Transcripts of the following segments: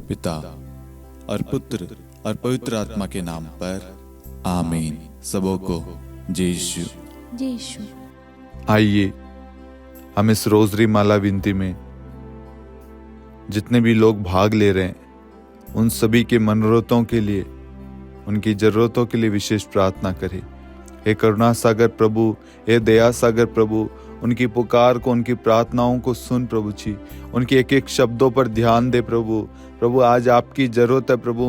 पिता और पुत्र और पवित्र आत्मा के नाम पर आमीन। सबों को जय यीशु। जय यीशु। आइए हम इस रोजरी माला विनती में जितने भी लोग भाग ले रहे हैं उन सभी के मनोरथों के लिए, उनकी जरूरतों के लिए विशेष प्रार्थना करें। हे करुणा सागर प्रभु, हे दया सागर प्रभु, उनकी पुकार को, उनकी प्रार्थनाओं को सुन प्रभु जी। उनके एक एक शब्दों पर ध्यान दे प्रभु। प्रभु आज आपकी जरूरत है प्रभु,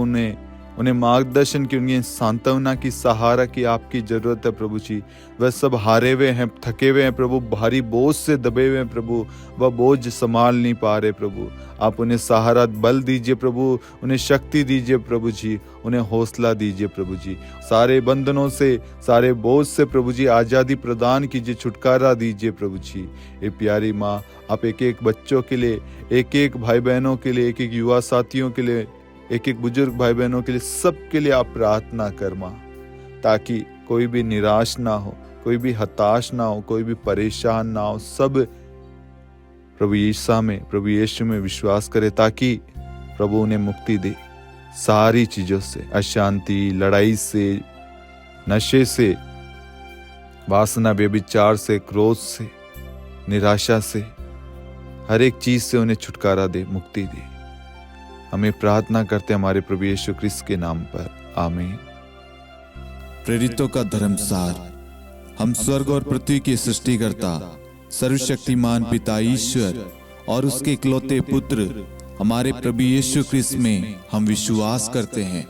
उन्हें मार्गदर्शन की, उनकी सांत्वना की, सहारा की आपकी जरूरत है प्रभु जी। वह सब हारे हुए हैं, थके हुए हैं प्रभु, भारी बोझ से दबे हुए हैं प्रभु, वह बोझ संभाल नहीं पा रहे प्रभु। आप उन्हें सहारा बल दीजिए प्रभु, उन्हें शक्ति दीजिए प्रभु जी, उन्हें हौसला दीजिए प्रभु जी। सारे बंधनों से, सारे बोझ से प्रभु जी आज़ादी प्रदान कीजिए, छुटकारा दीजिए प्रभु जी। ये प्यारी माँ, आप एक एक बच्चों के लिए, एक एक भाई बहनों के लिए, एक एक युवा साथियों के लिए, एक एक बुजुर्ग भाई बहनों के लिए, सबके लिए आप प्रार्थना कर माँ, ताकि कोई भी निराश ना हो, कोई भी हताश ना हो, कोई भी परेशान ना हो। सब प्रभु यीशु में विश्वास करे, ताकि प्रभु उन्हें मुक्ति दे सारी चीजों से, अशांति, लड़ाई से, नशे से, वासना, व्यभिचार से, क्रोध से, निराशा से, हर एक चीज से उन्हें छुटकारा दे, मुक्ति दे। हमें प्रार्थना करते हमारे प्रभु यीशु क्रिस्त के नाम पर, आमीन। प्रेरितों का धर्मसार। हम स्वर्ग और पृथ्वी के सृष्टिकर्ता सर्वशक्तिमान पिता ईश्वर और उसके इकलौते पुत्र हमारे प्रभु यीशु क्रिस्त में हम विश्वास करते हैं,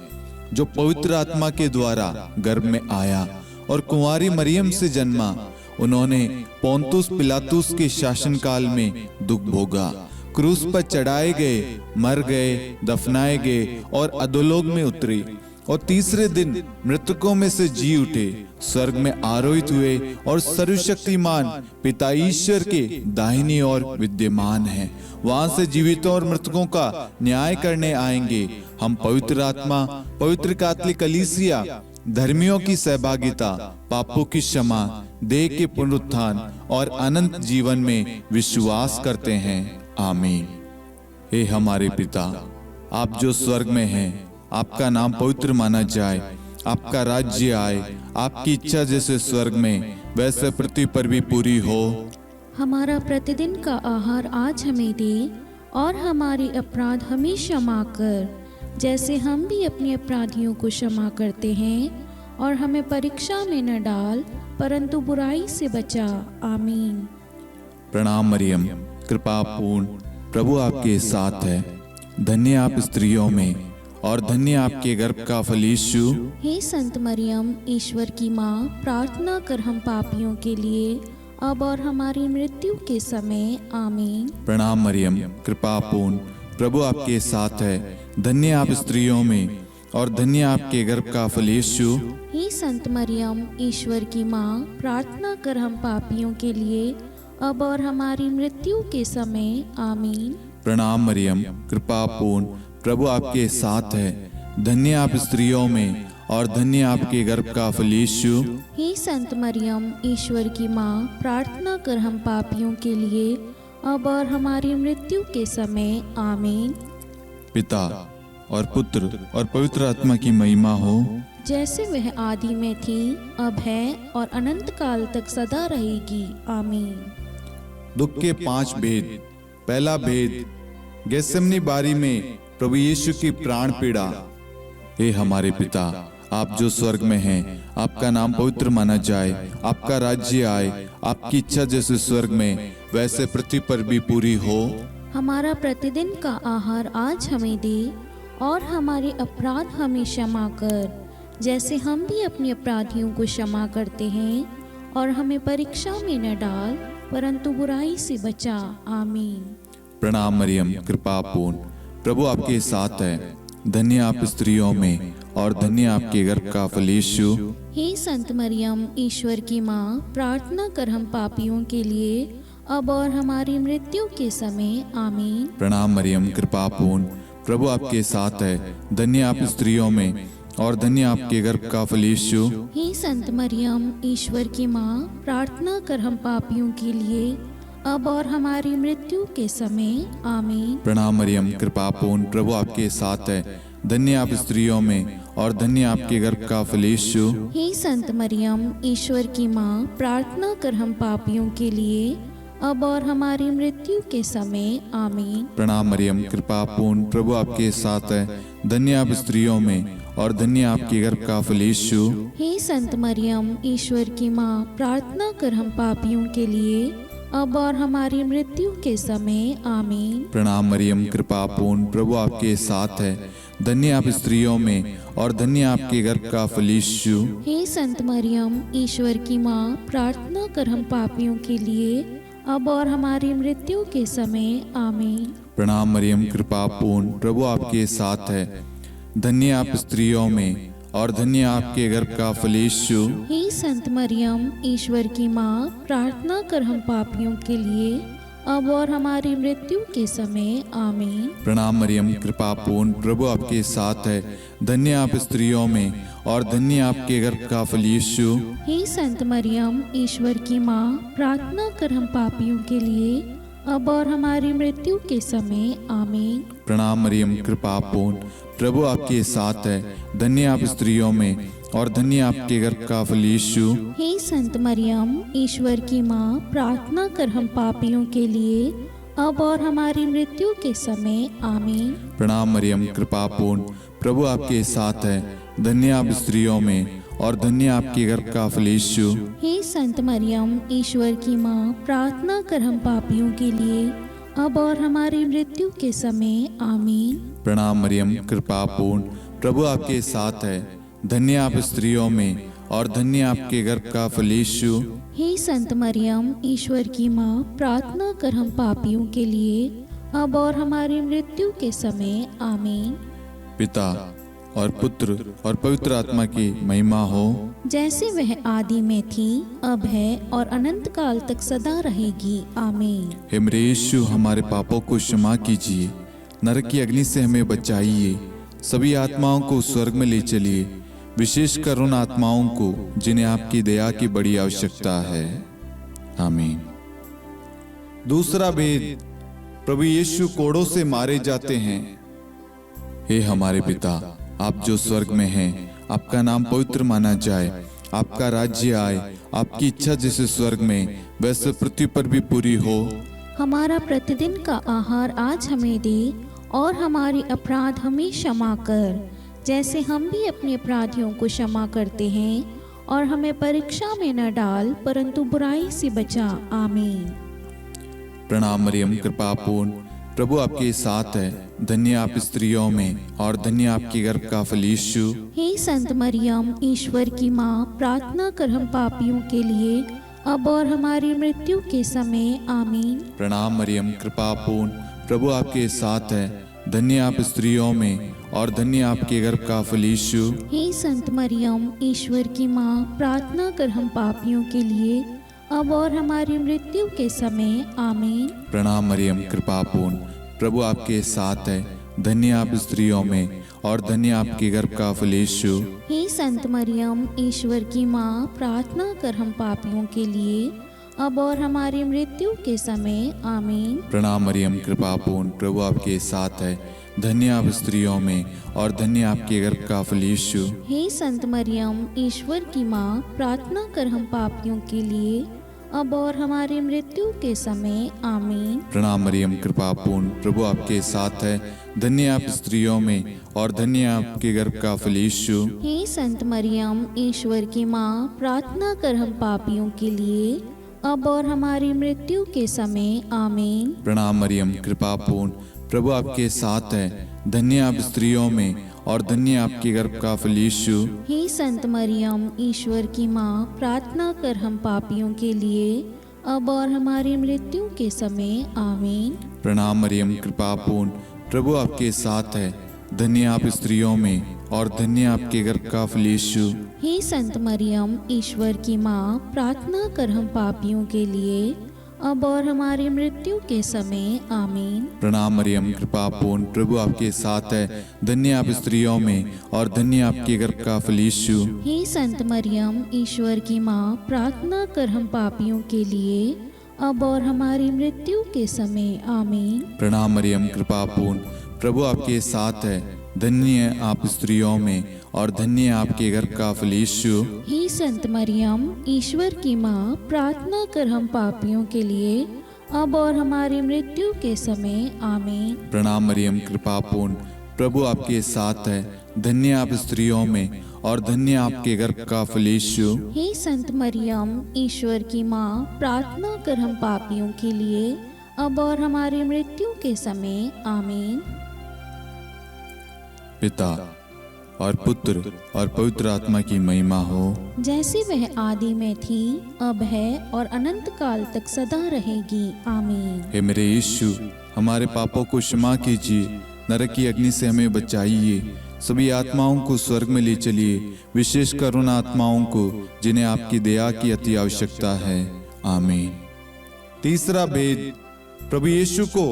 जो पवित्र आत्मा के द्वारा गर्भ में आया और कुंवारी मरियम से जन्मा। उन्होंने पोंतुस पिलातुस के शासनकाल में दुख भोगा, क्रूस पर चढ़ाए गए, मर गए, दफनाए गए और अधोलोक में उतरे और तीसरे दिन मृतकों में से जी उठे, स्वर्ग में आरोहित हुए और सर्वशक्तिमान पिता ईश्वर के दाहिनी ओर विद्यमान हैं। वहां से जीवितों और मृतकों का न्याय करने आएंगे। हम पवित्र आत्मा, पवित्र कैथोलिक कलीसिया, धर्मियों की सहभागिता, पापों की क्षमा, देह के पुनरुत्थान और अनंत जीवन में विश्वास करते हैं, आमीन। हे हमारे पिता, आप जो स्वर्ग में हैं, आपका नाम पवित्र माना जाए, आपका राज्य आए, आपकी इच्छा जैसे स्वर्ग में वैसे पृथ्वी पर भी पूरी हो। हमारा प्रतिदिन का आहार आज हमें दे, और हमारे अपराध हमें क्षमा कर, जैसे हम भी अपने अपराधियों को क्षमा करते हैं, और हमें परीक्षा में न डाल, परंतु बुराई से बचा, आमीन। प्रणाम मरियम, कृपा पूर्ण, प्रभु आपके साथ है। धन्य आप स्त्रियों में और धन्य आपके गर्भ का फल यीशु। हे संत मरियम, ईश्वर की माँ, प्रार्थना कर हम पापियों के लिए, अब और हमारी मृत्यु के समय, आमीन। प्रणाम मरियम, कृपा पूर्ण, प्रभु आपके साथ है। धन्य आप स्त्रियों में और धन्य आपके गर्भ का फल यीशु। हे संत मरियम, ईश्वर की माँ, प्रार्थना कर हम पापियों के लिए, अब और हमारी मृत्यु के समय, आमीन। प्रणाम मरियम, कृपा पूर्ण, प्रभु आपके साथ है। धन्य आप स्त्रियों में और धन्य आपके गर्भ का फल यीशु। हे संत मरियम, ईश्वर की माँ, प्रार्थना कर हम पापियों के लिए, अब और हमारी मृत्यु के समय, आमीन। पिता और पुत्र और पवित्र आत्मा की महिमा हो, जैसे वह आदि में थी, अब है और अनंत काल तक सदा रहेगी, आमीन। दुख के 5 भेद। पहला भेद, गेसेमनी बारी में प्रभु यीशु की प्राण पीड़ा। हे हमारे पिता, आप जो स्वर्ग में हैं, आपका नाम पवित्र माना जाए, आपका राज्य आए, आपकी इच्छा जैसे स्वर्ग में वैसे पृथ्वी पर भी पूरी हो। हमारा प्रतिदिन का आहार आज हमें दे, और हमारे अपराध हमें क्षमा कर, जैसे हम भी अपने अपराधियों को क्षमा करते हैं, और हमें परीक्षा में न डाल, परंतु बुराई से बचा, आमीन। प्रणाम मरियम, कृपा पूर्ण, प्रभु आपके साथ है। धन्य आप स्त्रियों में और धन्य आपके गर्भ का फल यीशु। हे संत मरियम, ईश्वर की माँ, प्रार्थना कर हम पापियों के लिए, अब और हमारी मृत्यु के समय, आमीन। प्रणाम मरियम, कृपा पूर्ण, प्रभु आपके साथ है। धन्य आप स्त्रियों में और धन्य आपके गर्भ का फल यीशु। हे संत मरियम, ईश्वर की माँ, प्रार्थना कर हम पापियों के लिए, अब और हमारी मृत्यु के समय आमीन। प्रणाम मरियम, कृपा पूर्ण, प्रभु आपके साथ है। धन्य आप स्त्रियों में और धन्य आपके गर्भ का फल यीशु। हे संत मरियम, ईश्वर की माँ, प्रार्थना कर हम पापियों के लिए अब और हमारी मृत्यु के समय आमीन। प्रणाम मरियम, कृपा पूर्ण, प्रभु आपके साथ है। धन्य आप स्त्रियों में और धन्य आपके गर्भ का फल यीशु। हे संत मरियम, ईश्वर की माँ, प्रार्थना कर हम पापियों के लिए अब और हमारी मृत्यु के समय आमीन। प्रणाम मरियम, कृपा पूर्ण, प्रभु आपके साथ है। धन्य आप स्त्रियों में और धन्य आपके गर्भ का फल यीशु। हे संत मरियम, ईश्वर की माँ, प्रार्थना कर हम पापियों के लिए अब और हमारी मृत्यु के समय आमीन। प्रणाम मरियम, कृपा पूर्ण, प्रभु आपके साथ है। धन्य आप स्त्रियों में और धन्य आपके गर्भ का फल यीशु। हे संत मरियम, ईश्वर की माँ, प्रार्थना कर हम पापियों के लिए अब और हमारी मृत्यु के समय आमीन। प्रणाम मरियम, कृपा पूर्ण, प्रभु आपके साथ है। धन्य आप स्त्रियों में और धन्य आपके गर्भ का फल यीशु। हे संत मरियम, ईश्वर की माँ, प्रार्थना कर हम पापियों के लिए अब और हमारी मृत्यु के समय आमीन। प्रणाम मरियम, कृपा पूर्ण, प्रभु आपके साथ है। धन्य आप स्त्रियों में और धन्य आपके गर्भ का फल यीशु। हे संत मरियम, ईश्वर की माँ, प्रार्थना कर हम पापियों के लिए अब और हमारी मृत्यु के समय आमीन। प्रणाम मरियम, कृपा पूर्ण, प्रभु आपके साथ है। धन्य आप स्त्रियों में और धन्य आपके गर्भ का फल यीशु। हे संत मरियम, ईश्वर की माँ, प्रार्थना कर हम पापियों के लिए अब और हमारी मृत्यु के समय आमीन। प्रणाम मरियम, कृपा पूर्ण, प्रभु आपके साथ है। धन्य आप स्त्रियों में और धन्य आपके गर्भ का फल यीशु। हे संत मरियम, ईश्वर की माँ, प्रार्थना कर हम पापियों के लिए अब और हमारी मृत्यु के समय आमीन। पिता और पुत्र और पवित्र आत्मा की महिमा हो, जैसे वह आदि में थी, अब है और अनंत काल तक सदा रहेगी आमीन। हे मेरे यीशु, हमारे पापों को क्षमा कीजिए, नरक की अग्नि से हमें बचाइए, सभी आत्माओं को स्वर्ग में ले चलिए, विशेषकर उन आत्माओं को जिन्हें आपकी दया की बड़ी आवश्यकता है। आमीन। दूसरा भेद, प्रभु यीशु कोड़ों से मारे जाते हैं। हे हमारे पिता, आप जो स्वर्ग में हैं, आपका नाम पवित्र माना जाए, आपका राज्य आए, आपकी इच्छा जैसे स्वर्ग में वैसे पृथ्वी पर भी पूरी हो। हमारा प्रतिदिन का आहार आज हमें दे और हमारे अपराध हमें क्षमा कर, जैसे हम भी अपने अपराधियों को क्षमा करते हैं, और हमें परीक्षा में न डाल परंतु बुराई से बचा। आमीन। प्रणाम मरियम, कृपा पूर्ण, प्रभु आपके साथ है। धन्य आप स्त्रियों में और धन्य आपके गर्भ का फल यीशु। हे संत मरियम, ईश्वर की माँ, प्रार्थना कर हम पापियों के लिए अब और हमारी मृत्यु के समय आमीन। प्रणाम मरियम, कृपा पूर्ण, प्रभु आपके साथ है। धन्य आप स्त्रियों में और धन्य आपके गर्भ का फल यीशु। हे संत मरियम, ईश्वर की माँ, प्रार्थना कर हम पापियों के लिए अब और हमारी मृत्यु के समय आमीन। प्रणाम मरियम, कृपा पूर्ण, प्रभु आपके साथ है। धन्य आप स्त्रियों में और धन्य आपके गर्भ का फल यीशु। हे संत मरियम, ईश्वर की माँ, प्रार्थना कर हम पापियों के लिए अब और हमारी मृत्यु के समय आमीन। प्रणाम मरियम, कृपा पूर्ण, प्रभु आपके साथ है। धन्य आप स्त्रियों में और धन्य आपके गर्भ का फल यीशु। हे संत मरियम, ईश्वर की माँ, प्रार्थना कर हम पापियों के लिए अब और हमारी मृत्यु के समय आमीन। प्रणाम मरियम, कृपा पूर्ण, प्रभु आपके साथ है। धन्य आप स्त्रियों में और धन्य आपके गर्भ का फल यीशु। हे संत मरियम, ईश्वर की माँ, प्रार्थना कर हम पापियों के लिए अब और हमारी मृत्यु के समय आमीन। प्रणाम मरियम, कृपा पूर्ण, प्रभु आपके साथ है। धन्य आप स्त्रियों में और धन्य आपके गर्भ का फल यीशु। हे संत मरियम, ईश्वर की माँ, प्रार्थना कर हम पापियों के लिए अब और हमारी मृत्यु के समय आमीन। प्रणाम मरियम, कृपा पूर्ण, प्रभु आपके साथ है। धन्य आप स्त्रियों में और धन्य आपके गर्भ का फल यीशु। हे संत मरियम, ईश्वर की माँ, प्रार्थना कर हम पापियों के लिए अब और हमारी मृत्यु के समय आमीन। प्रणाम मरियम, कृपा पूर्ण, प्रभु आपके साथ है। धन्य आप स्त्रियों में और धन्य आपके गर्भ का फल यीशु। हे संत मरियम, ईश्वर की माँ, प्रार्थना कर हम पापियों के लिए अब और हमारी मृत्यु के समय आमीन। प्रणाम मरियम, कृपा पूर्ण, प्रभु आपके साथ है। धन्य है आप स्त्रियों में और धन्य है आपके गर्भ का फल यीशु। हे संत मरियम, ईश्वर की माँ, प्रार्थना कर हम पापियों के लिए अब और हमारी मृत्यु के समय आमीन। प्रणाम मरियम, कृपा पूर्ण, प्रभु आपके साथ है। धन्य आप स्त्रियों में और धन्य आपके गर्भ का फल यीशु। हे संत मरियम, ईश्वर की माँ, प्रार्थना कर हम पापियों के लिए अब और हमारी मृत्यु के समय आमीन। पिता और पुत्र और पवित्र आत्मा की महिमा हो, जैसे वह आदि में थी, अब है और अनंत काल तक सदा रहेगी आमीन। हे मेरे यीशु, हमारे पापों को क्षमा कीजिए, नरक की अग्नि से हमें बचाइए, सभी आत्माओं को स्वर्ग में ले चलिए, विशेषकर उन आत्माओं को जिन्हें आपकी दया की अति आवश्यकता है। आमीन। तीसरा भेद, प्रभु यीशु को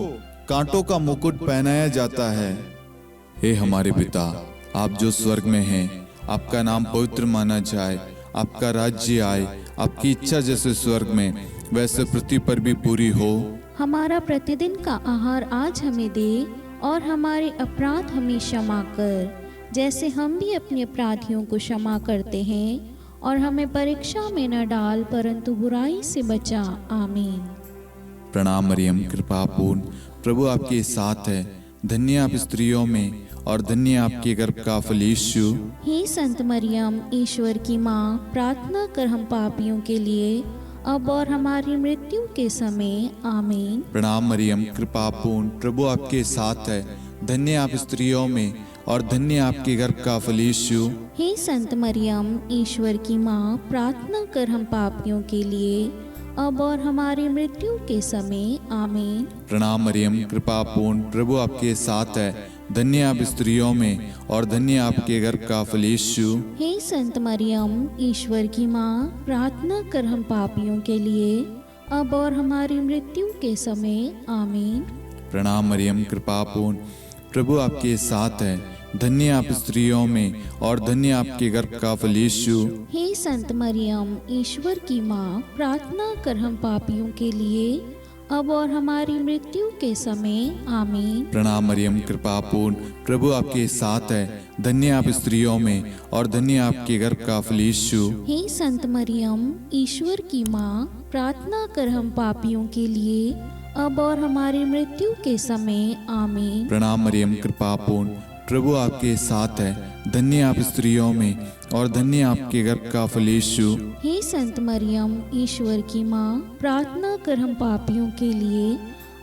कांटों का मुकुट पहनाया जाता है। हे हमारे पिता, आप जो स्वर्ग में हैं, आपका नाम पवित्र माना जाए, आपका राज्य आए, आपकी इच्छा जैसे स्वर्ग में वैसे पृथ्वी पर भी पूरी हो। हमारा प्रतिदिन का आहार आज हमें दे और हमारे अपराध हमें क्षमा कर, जैसे हम भी अपने अपराधियों को क्षमा करते हैं, और हमें परीक्षा में न डाल परंतु बुराई से बचा। आमीन। प्रणाम मरियम, कृपा पूर्ण, प्रभु आपके साथ है। धन्य आप स्त्रियों में और धन्य आपके गर्भ का फल यीशु। हे संत मरियम, ईश्वर की माँ, प्रार्थना कर हम पापियों के लिए अब और हमारी मृत्यु के समय आमीन। प्रणाम मरियम, कृपा पूर्ण, प्रभु आपके साथ है। धन्य आप स्त्रियों में और धन्य आपके गर्भ का फल यीशु। हे संत मरियम, ईश्वर की माँ, प्रार्थना कर हम पापियों के लिए अब और हमारी मृत्यु के समय आमीन। प्रणाम मरियम, कृपा पूर्ण, प्रभु आपके साथ है। धन्य आप स्त्रियों में और धन्य आपके गर्भ का फल यीशु। हे संत मरियम, ईश्वर की माँ, प्रार्थना कर हम पापियों के लिए अब और हमारी मृत्यु के समय आमीन। प्रणाम मरियम, कृपा पूर्ण, प्रभु आपके साथ है। धन्य आप स्त्रियों में और धन्य आपके गर्भ का फल यीशु। हे संत मरियम, ईश्वर की माँ, प्रार्थना कर हम पापियों के लिए अब और हमारी मृत्यु के समय आमीन। प्रणाम मरियम, कृपा पूर्ण, प्रभु आपके साथ है। धन्य आप स्त्रियों में और धन्य आपके गर्भ का फल यीशु। हे संत मरियम, ईश्वर की माँ, प्रार्थना कर हम पापियों के लिए अब और हमारी मृत्यु के समय आमीन। प्रणाम मरियम, कृपा पूर्ण, प्रभु आपके साथ है। धन्य आप स्त्रियों में और धन्य आपके गर्भ का फल यीशु। हे संत मरियम, ईश्वर की माँ, प्रार्थना कर हम पापियों के लिए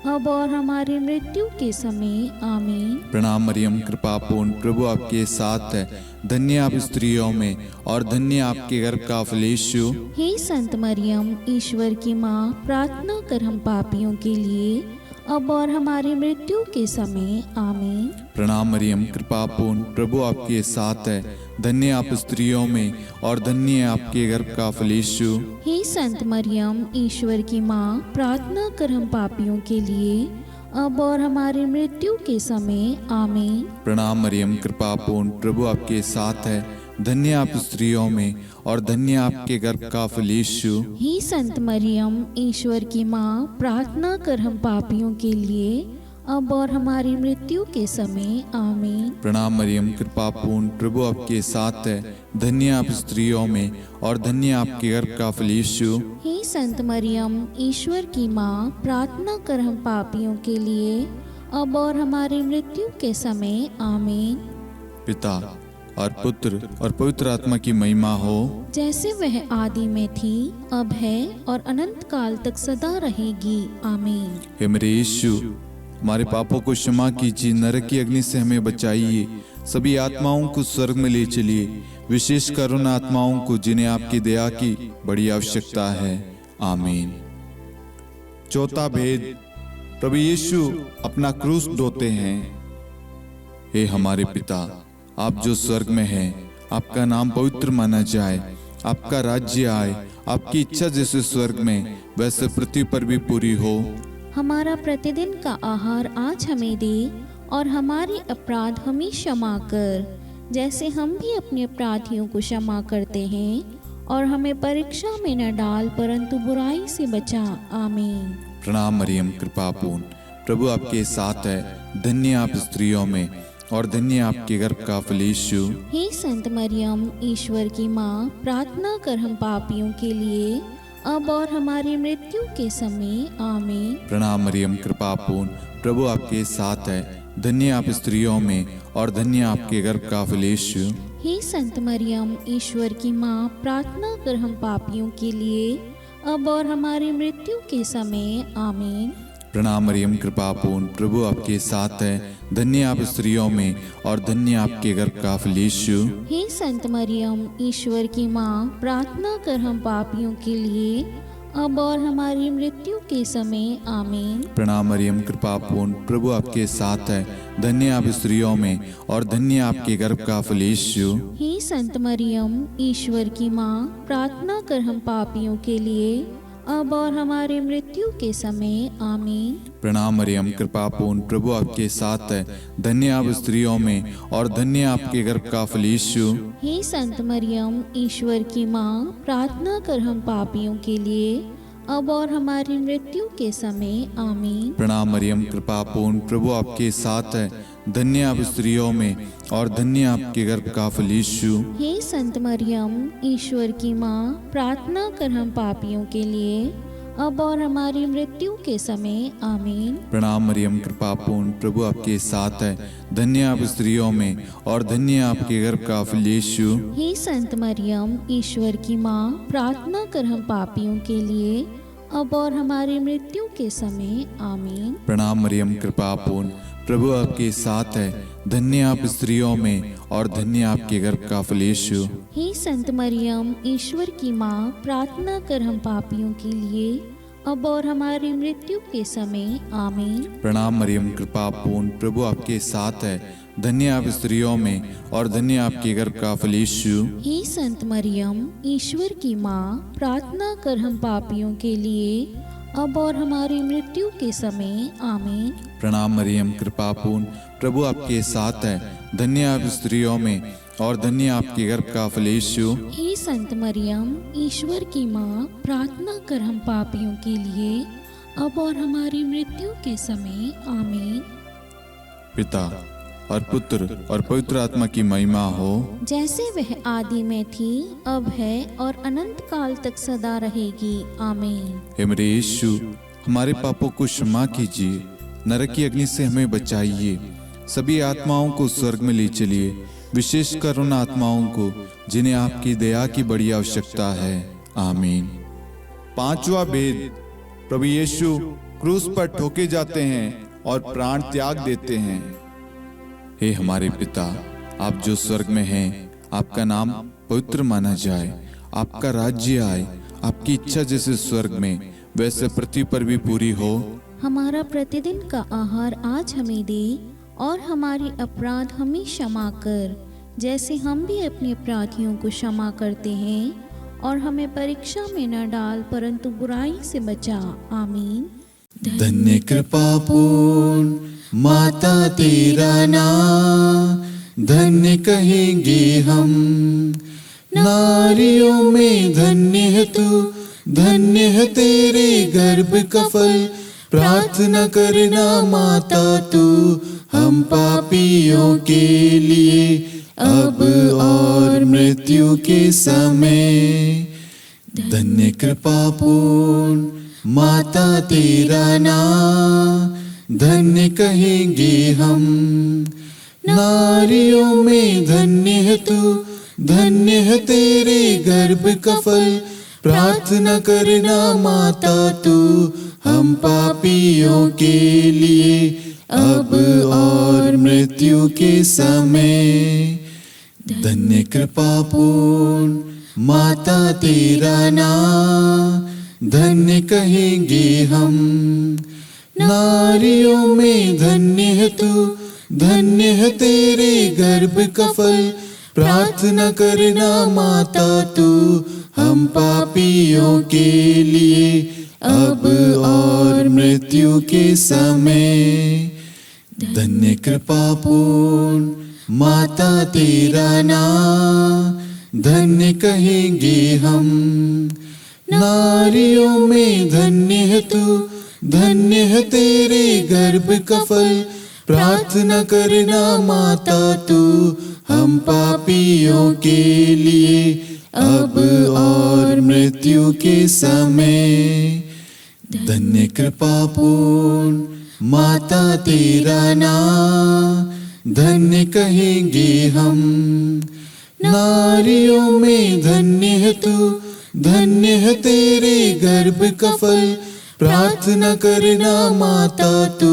अब और हमारी मृत्यु के समय आमीन। प्रणाम मरियम, कृपा पूर्ण, प्रभु आपके साथ है। धन्य आप स्त्रियों में और धन्य आपके गर्भ का फल यीशु। हे संत मरियम, ईश्वर की माँ, प्रार्थना कर हम पापियों के लिए अब और हमारी मृत्यु के समय आमीन। प्रणाम मरियम, कृपा पूर्ण, प्रभु आपके साथ है। धन्य आप स्त्रियों में और धन्य आपके गर्भ का फल यीशु। हे संत मरियम, ईश्वर की माँ, प्रार्थना कर हम पापियों के लिए अब और हमारी मृत्यु के समय आमीन। प्रणाम मरियम, कृपा पूर्ण, प्रभु आपके साथ है। धन्य आप स्त्रियों में और धन्य आपके गर्भ का फल यीशु। हे संत मरियम, ईश्वर की माँ, प्रार्थना कर हम पापियों के लिए अब और हमारी मृत्यु के समय आमीन। प्रणाम मरियम, कृपा पूर्ण, प्रभु आपके साथ है। धन्य आप स्त्रियों में और धन्य आपके गर्भ का फल यीशु। हे संत मरियम, ईश्वर की माँ, प्रार्थना कर हम पापियों के लिए अब और हमारी मृत्यु के समय आमीन। पिता और पुत्र और पवित्र आत्मा की महिमा हो, जैसे वह आदि में थी, अब है और अनंत काल तक सदा रहेगी आमीन। हे मेरे यीशु, हमारे पापों को क्षमा कीजिए, नरक की अग्नि से हमें बचाइए, सभी आत्माओं को स्वर्ग में ले चलिए, विशेषकर उन आत्माओं को जिन्हें आपकी दया की बड़ी आवश्यकता है। आमीन। चौथा भेद, प्रभु यीशु अपना क्रूस ढोते हैं। हे हमारे पिता, आप जो स्वर्ग में हैं, आपका नाम पवित्र माना जाए, आपका राज्य आए, आपकी इच्छा जैसे स्वर्ग में वैसे पृथ्वी पर भी पूरी हो। हमारा प्रतिदिन का आहार आज हमें दे और हमारे अपराध हमें क्षमा कर, जैसे हम भी अपने अपराधियों को क्षमा करते हैं, और हमें परीक्षा में न डाल परंतु बुराई से बचा। आमीन। प्रणाम मरियम, कृपा पूर्ण, प्रभु आपके साथ है। धन्य आप स्त्रियों में और धन्य आपके गर्भ का फल यीशु। हे संत मरियम, ईश्वर की माँ, प्रार्थना कर हम पापियों के लिए अब और हमारी मृत्यु के समय। आमीन। प्रणाम मरियम, कृपा पूर्ण, प्रभु आपके साथ है। धन्य आप स्त्रियों में और धन्य आपके गर्भ का फल यीशु। हे संत मरियम, ईश्वर की माँ, प्रार्थना कर हम पापियों के लिए अब और हमारी मृत्यु के समय। आमीन। प्रणाम मरियम, कृपा पूर्ण, प्रभु आपके साथ है। धन्य आप स्त्रियों में और धन्य आपके गर्भ का फल यीशु। हे संत मरियम, ईश्वर की माँ, प्रार्थना कर हम पापियों के लिए अब और हमारी मृत्यु के समय। आमीन। प्रणाम मरियम, कृपा पूर्ण, प्रभु आपके साथ है। धन्य आप स्त्रियों में और धन्य आपके गर्भ का फल यीशु। हे संत मरियम, ईश्वर की माँ, प्रार्थना कर हम पापियों के लिए अब और हमारी मृत्यु के समय। आमीन। प्रणाम मरियम, कृपा पूर्ण, प्रभु आपके साथ है। धन्य आप स्त्रियों में और धन्य आपके गर्भ का फल यीशु। हे संत मरियम, ईश्वर की माँ, प्रार्थना कर हम पापियों के लिए अब और हमारी मृत्यु के समय। आमीन। प्रणाम मरियम, कृपा पूर्ण, प्रभु आपके साथ है। धन्य आप स्त्रियों में और धन्य आपके गर्भ का फल यीशु। हे संत मरियम, ईश्वर की माँ, प्रार्थना कर हम पापियों के लिए अब और हमारी मृत्यु के समय। आमीन। प्रणाम मरियम, कृपा पूर्ण, प्रभु आपके साथ है। धन्य आप स्त्रियों में और धन्य आपके गर्भ का फल यीशु। हे संत मरियम, ईश्वर की माँ, प्रार्थना कर हम पापियों के लिए अब और हमारी मृत्यु के समय। आमीन। प्रणाम मरियम, कृपा पूर्ण, प्रभु आपके साथ है। धन्य आप स्त्रियों में और धन्य आपके गर्भ का फल यीशु। हे संत मरियम, ईश्वर की माँ, प्रार्थना कर हम पापियों के लिए अब और हमारी मृत्यु के समय। आमीन। प्रणाम मरियम, कृपा पूर्ण, प्रभु आपके साथ है। धन्य आप स्त्रियों में और धन्य आपके गर्भ का फल यीशु। हे संत मरियम, ईश्वर की माँ, प्रार्थना कर हम पापियों के लिए अब और हमारी मृत्यु के समय। आमीन। प्रणाम मरियम, कृपा पूर्ण, प्रभु आपके साथ है। धन्य आप स्त्रियों में और धन्य आपके गर्भ का फल यीशु। हे संत मरियम, ईश्वर की माँ, प्रार्थना कर हम पापियों के लिए अब और हमारी मृत्यु के समय। आमीन। पिता और पुत्र और पवित्र आत्मा की महिमा हो, जैसे वह आदि में थी, अब है और अनंत काल तक सदा रहेगी। आमीन। हे मेरे यीशु, हमारे पापों को क्षमा कीजिए, नरक की अग्नि से हमें बचाइए, सभी आत्माओं को स्वर्ग में ले चलिए, विशेषकर उन आत्माओं को जिन्हें आपकी दया की बड़ी आवश्यकता है। आमीन। पांचवा भेद, प्रभु यीशु क्रूस पर ठोके जाते हैं और प्राण त्याग देते हैं। हे हमारे पिता, आप जो स्वर्ग में हैं, आपका नाम पवित्र माना जाए, आपका राज्य आए, आपकी इच्छा जैसे स्वर्ग में वैसे पृथ्वी पर भी पूरी हो। हमारा प्रतिदिन का आहार आज हमें दे और हमारे अपराध हमें क्षमा कर, जैसे हम भी अपने अपराधियों को क्षमा करते हैं, और हमें परीक्षा में न डाल परंतु बुराई से बचा। आमीन। धन्य कृपा पूर्ण माता तेरा नाम, धन्य कहेंगे हम, नारियों में धन्य है तू, धन्य है तेरे गर्भ का फल। प्रार्थना करना माता तू हम पापियों के लिए, अब और मृत्यु के समय। धन्य कृपा पूर्ण माता तेरा नाम, धन्य कहेंगे हम, नारियों में धन्य है तू, धन्य है तेरे गर्भ का फल। प्रार्थना करना माता तू हम पापियों के लिए, अब और मृत्यु के समय। धन्य कृपा पूर्ण माता तेरा नाम, धन्य कहेंगे हम, नारियों में धन्य है तू, धन्य है तेरे गर्भ का फल। प्रार्थना करना माता तू हम पापियों के लिए, अब और मृत्यु के समय। धन्य कृपा पूर्ण माता तेरा नाम, धन्य कहेंगे हम। नारियों में धन्य है तू, धन्य है तेरे गर्भ का फल। प्रार्थना करना माता तू हम पापियों के लिए, अब और मृत्यु के समय। धन्य कृपा पूर्ण माता तेरा नाम, धन्य कहेंगे हम। नारियों में धन्य है तू, धन्य है तेरे गर्भ का फल। प्रार्थना करना माता तू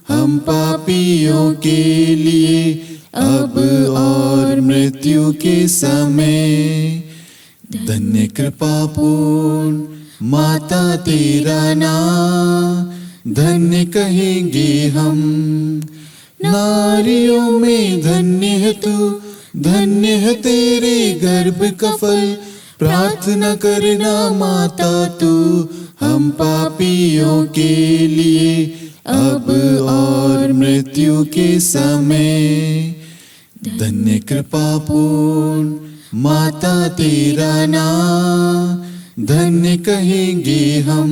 हम पापियों के लिए, अब और मृत्यु के समय। धन्य कृपा पूर्ण माता तेरा नाम, धन्य कहेंगे हम। नारियों में धन्य है तू, धन्य है तेरे गर्भ का फल। प्रार्थना करना माता तू हम पापियों के लिए, अब और मृत्यु के समय। धन्य कृपा पूर्ण माता तेरा नाम, धन्य कहेंगे हम।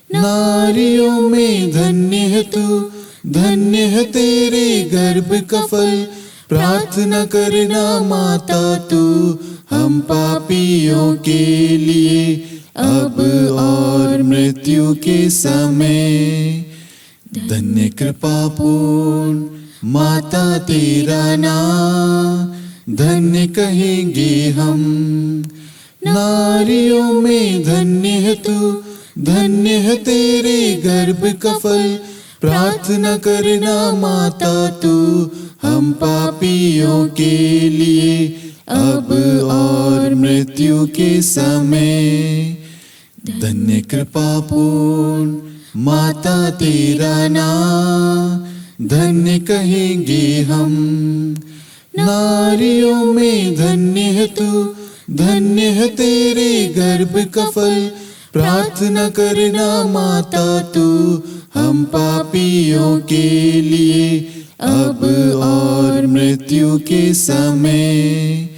नारियों में धन्य है तू, धन्य है तेरे गर्भ का फल। प्रार्थना करना माता तू हम पापियों के लिए, अब और मृत्यु के समय। धन्य कृपा पूर्ण माता तेरा नाम, धन्य कहेंगे हम। नारियों में धन्य है तू, धन्य है तेरे गर्भ का फल। प्रार्थना करना माता तू हम पापियों के लिए, अब और मृत्यु के समय। धन्य कृपा पूर्ण माता तेरा नाम, धन्य कहेंगे हम। नारियों में धन्य है तू, धन्य है तेरे गर्भ का फल। प्रार्थना करना माता तू हम पापियों के लिए, अब और मृत्यु के समय।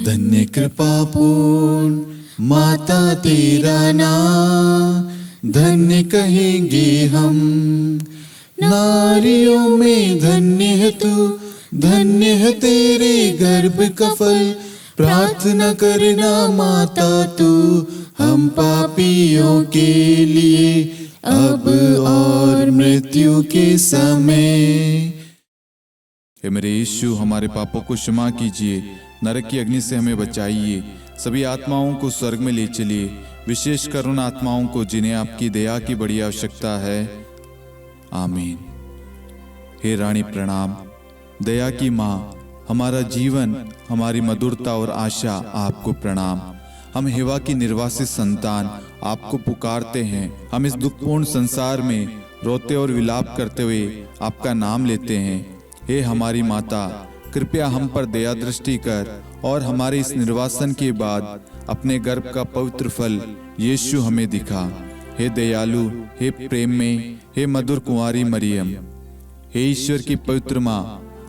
धन्य कृपा पूर्ण माता तेरा नाम, धन्य कहेंगे हम। नारियों में धन्य है तू, धन्य है तेरे गर्भ का फल। प्रार्थना करना माता तू हम पापियों के लिए, अब और मृत्यु के समय। हे मेरे यीशु, हमारे पापों को क्षमा कीजिए, नरक की अग्नि से हमें बचाइए, सभी आत्माओं को स्वर्ग में ले चलिए, विशेषकर उन आत्माओं को जिन्हें आपकी दया की बड़ी आवश्यकता है। आमीन। हे रानी प्रणाम, दया की माँ, हमारा जीवन, हमारी मधुरता और आशा आपको प्रणाम। हम हेवा की निर्वासित संतान आपको पुकारते हैं। हम इस दुखपूर्ण संसार में रोते और विलाप करते हुए आपका नाम लेते हैं। हे हमारी माता, कृपया हम पर दया दृष्टि कर और हमारे इस निर्वासन के बाद अपने गर्भ का पवित्र फल यीशु हमें दिखा। हे दयालु, हे प्रेम में, हे मधुर कुंवारी मरियम, हे ईश्वर की पवित्र माँ,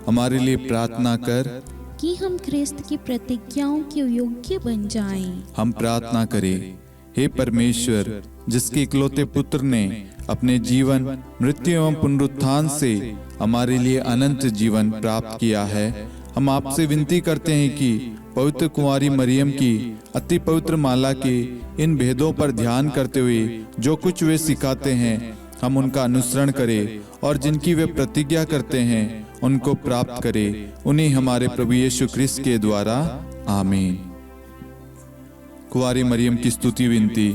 हमारे लिए प्रार्थना कर कि हम ख्रिस्त की प्रतिज्ञाओं के योग्य बन जाएं। हम प्रार्थना करें। हे परमेश्वर, जिसके इकलौते पुत्र ने अपने जीवन, मृत्यु एवं पुनरुत्थान से हमारे लिए अनंत जीवन प्राप्त किया है, हम आपसे विनती करते हैं कि पवित्र कुंवारी मरियम की अति पवित्र माला के इन भेदों पर ध्यान करते हुए जो कुछ वे सिखाते हैं, हम उनका अनुसरण करें और जिनकी वे प्रतिज्ञा करते हैं उनको प्राप्त करें। उन्हीं हमारे प्रभु यीशु ख्रिस्त के द्वारा। आमीन। कुंवारी मरियम की स्तुति विनती।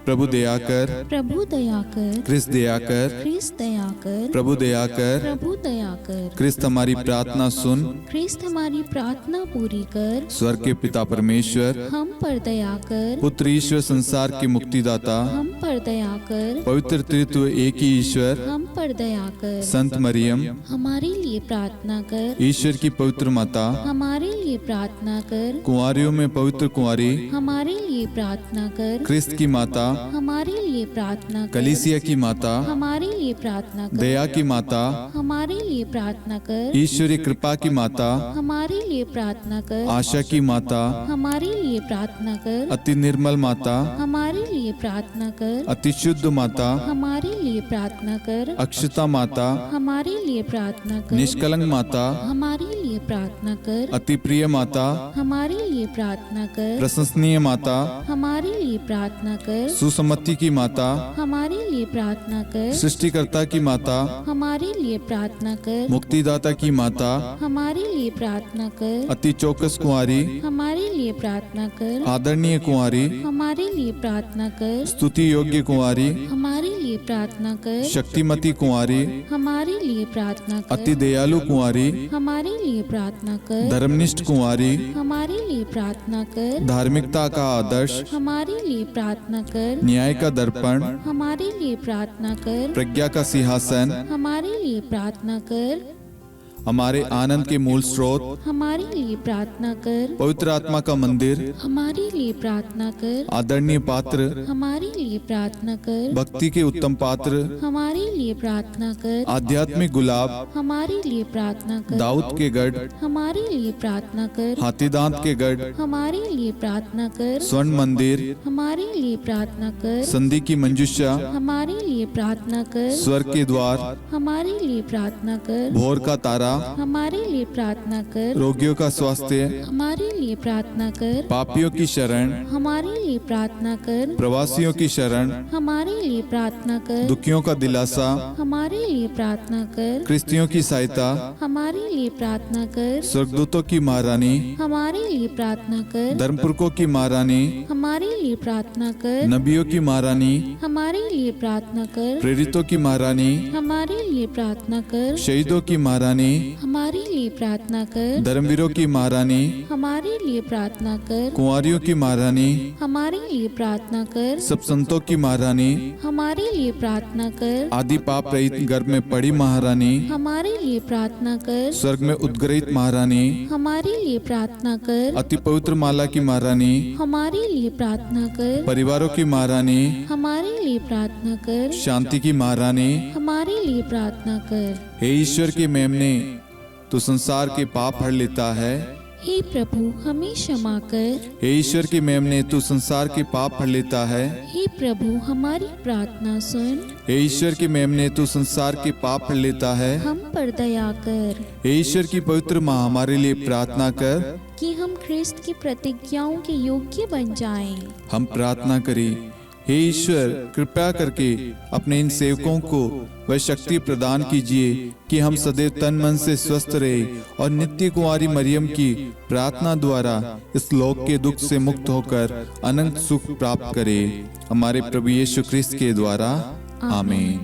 प्रभु दया कर, प्रभु दया कर, ख्रिस्त दया कर, ख्रिस्त दया कर, प्रभु दया कर, प्रभु दया कर, ख्रिस्त हमारी प्रार्थना सुन, ख्रिस्त हमारी प्रार्थना पूरी कर, स्वर्ग के पिता परमेश्वर, हम पर दया कर, पुत्र ईश्वर संसार के मुक्तिदाता, हम पर दया कर, पवित्र त्रित्व एक ही ईश्वर, हम पर दया कर, संत मरियम, हमारे लिए प्रार्थना कर, ईश्वर की पवित्र माता, हमारे लिए प्रार्थना कर, कुंवारियों में पवित्र कुंवारी, हमारे लिए प्रार्थना कर, ख्रिस्त की माता, हमारे लिए प्रार्थना कर। कलीसिया की माता, हमारे लिए प्रार्थना कर। दया की माता, हमारे लिए प्रार्थना कर। ईश्वरीय कृपा की माता, हमारे लिए प्रार्थना कर। आशा की माता, हमारे लिए प्रार्थना कर। अति निर्मल माता, हमारे लिए प्रार्थना कर। अति शुद्ध माता, हमारे लिए प्रार्थना कर। अक्षता माता, हमारे लिए प्रार्थना कर। निष्कलंक माता, हमारे लिए प्रार्थना कर। अति प्रिय माता, हमारे लिए प्रार्थना कर। प्रशंसनीय माता, हमारे लिए प्रार्थना कर। सुसम्मति की माता, हमारे लिए प्रार्थना कर। सृष्टिकर्ता की माता, हमारे लिए प्रार्थना कर। मुक्तिदाता की माता, हमारे लिए प्रार्थना कर। अति चौकस कुंवारी, हमारे लिए प्रार्थना कर। आदरणीय कुंवारी, हमारे लिए प्रार्थना कर। स्तुति योग्य कुंवारी, हमारे लिए प्रार्थना कर। शक्तिमती कुंवारी, हमारे लिए प्रार्थना कर। अति दयालु कुंवारी, हमारे लिए प्रार्थना कर। धर्मनिष्ठ कुंवारी, हमारे लिए प्रार्थना कर। धार्मिकता का आदर्श, हमारे लिए प्रार्थना कर। न्याय का दर्पण, हमारे लिए प्रार्थना कर। प्रज्ञा का सिंहासन, हमारे लिए प्रार्थना कर। हमारे आनंद के मूल स्रोत, हमारे लिए प्रार्थना कर। पवित्र आत्मा का मंदिर, हमारे लिए प्रार्थना कर। आदरणीय पात्र, हमारे लिए प्रार्थना कर। भक्ति के उत्तम पात्र, हमारे लिए प्रार्थना कर। आध्यात्मिक गुलाब, हमारे लिए प्रार्थना कर। दाऊद के गढ़, हमारे लिए प्रार्थना कर। हाथीदांत के गढ़, हमारे लिए प्रार्थना कर। स्वर्ण मंदिर, हमारे लिए प्रार्थना कर। संधि की मंजुषा, हमारे लिए प्रार्थना कर। स्वर्ग के द्वार, हमारे लिए प्रार्थना कर। भोर का तारा, हमारे लिए प्रार्थना कर। रोगियों का स्वास्थ्य, हमारे लिए प्रार्थना कर। पापियों की शरण, हमारे लिए प्रार्थना कर। प्रवासियों की शरण, हमारे लिए प्रार्थना कर। दुखियों का दिलासा, हमारे लिए प्रार्थना कर। क्रिस्तियों की सहायता, हमारे लिए प्रार्थना कर। स्वर्गदूतों की महारानी, हमारे लिए प्रार्थना कर। धर्मपुरखों की महारानी, हमारे लिए प्रार्थना कर। नबियों की महारानी, हमारे लिए प्रार्थना कर। प्रेरितों की महारानी, हमारे लिए प्रार्थना कर। शहीदों की महारानी, हमारे लिए प्रार्थना कर। धर्मवीरों की महारानी, हमारे लिए प्रार्थना कर। कुंवारियों की महारानी, हमारे लिए प्रार्थना कर। सब संतों की महारानी, हमारे लिए प्रार्थना कर। आदि पाप रहित गर्भ में पड़ी महारानी, हमारे लिए प्रार्थना कर। स्वर्ग में उद्ग्रहित महारानी, हमारे लिए प्रार्थना कर। अति पवित्र माला की महारानी, हमारे लिए प्रार्थना कर। परिवारों की महारानी, हमारे लिए प्रार्थना कर। शांति की महारानी, हमारे लिए प्रार्थना कर। हे ईश्वर के मेमने, तू संसार के पाप हर लेता है। हे प्रभु हमें क्षमा कर। हे ईश्वर के मेमने, तू संसार के पाप हर लेता है। हे प्रभु हमारी प्रार्थना सुन। हे ईश्वर के मेमने, तू संसार के पाप हर लेता है। हम पर दया कर हे ईश्वर की पवित्र माँ, हमारे लिए प्रार्थना कर। कि हम ख्रिस्त की प्रतिज्ञाओं के योग्य बन जाएं। हम प्रार्थना करें, हे ईश्वर कृपया करके अपने इन सेवकों को वह शक्ति प्रदान कीजिए कि हम सदैव तन मन से स्वस्थ रहे और नित्य कुंवारी मरियम की प्रार्थना द्वारा इस लोक के दुख से मुक्त होकर अनंत सुख प्राप्त करें। हमारे प्रभु यीशु ख्रिस्त के द्वारा आमीन।